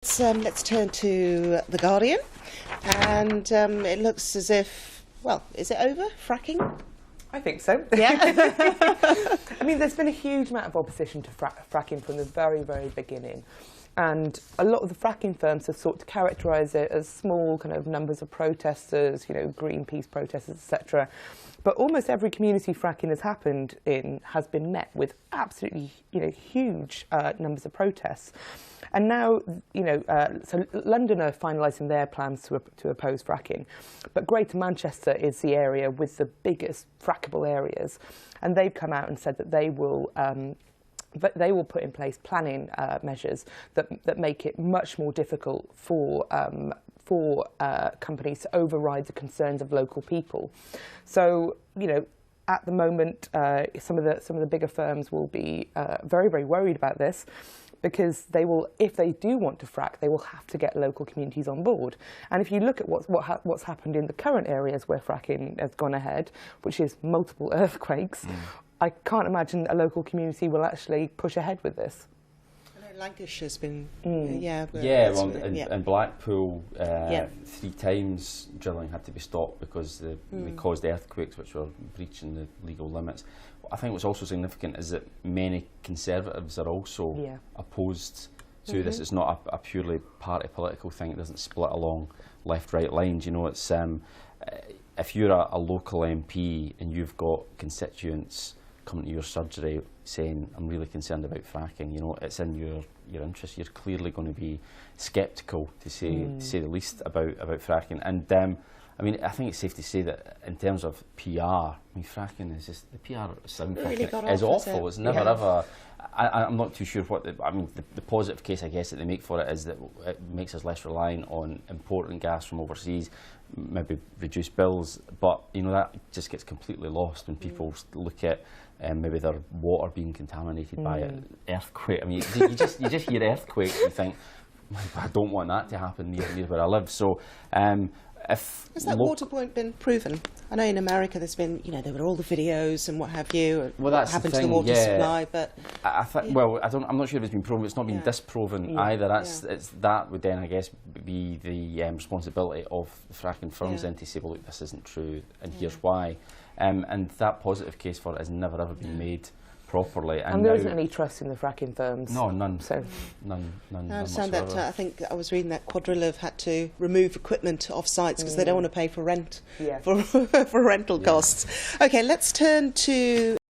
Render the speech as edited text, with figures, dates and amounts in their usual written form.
Let's turn to The Guardian, and it looks as if, well, is it over, fracking? I think so. Yeah. I mean, there's been a huge amount of opposition to fracking from the very, very beginning. And a lot of the fracking firms have sought to characterise it as small kind of numbers of protesters, you know, Greenpeace protesters, etc. But almost every community fracking has happened in has been met with absolutely, you know, huge numbers of protests. And now, you know, so London are finalising their plans to oppose fracking, but Greater Manchester is the area with the biggest frackable areas, and they've come out and said that they will put in place planning measures that make it much more difficult for companies to override the concerns of local people. So, you know, at the moment, some of the bigger firms will be very, very worried about this, because they will, if they do want to frack, they will have to get local communities on board. And if you look at what's happened in the current areas where fracking has gone ahead, which is multiple earthquakes, I can't imagine a local community will actually push ahead with this. I know Lancashire's been, in Blackpool, 3 times drilling had to be stopped because they caused earthquakes which were breaching the legal limits. I think what's also significant is that many Conservatives are also opposed to this. It's not a purely party political thing. It doesn't split along left-right lines. You know, it's if you're a local MP and you've got constituents coming to your surgery saying, "I'm really concerned about fracking," you know, it's in your interest. You're clearly going to be sceptical, to say the least, about fracking. And I mean, I think it's safe to say that in terms of PR, I mean, fracking is just, the PR sound is awful. It's never ever. I'm not too sure what the positive case, I guess, that they make for it is that it makes us less reliant on importing gas from overseas, maybe reduce bills. But you know, that just gets completely lost when people look at maybe their water being contaminated by an earthquake. I mean, you just hear earthquake and you think, I don't want that to happen near where I live. So. Has that water point been proven? I know in America there's been, you know, there were all the videos and what have you, what happened to the water supply, but... I'm not sure if it's been proven. It's not been disproven either. That would then, I guess, be the responsibility of the fracking firms then to say, well, look, this isn't true, and here's why. And that positive case for it has never ever been made properly. And there isn't any trust in the fracking firms? No, none. So none I understand that. I think I was reading that Quadrilla have had to remove equipment off sites because they don't want to pay for rent, for rental costs. Okay, let's turn to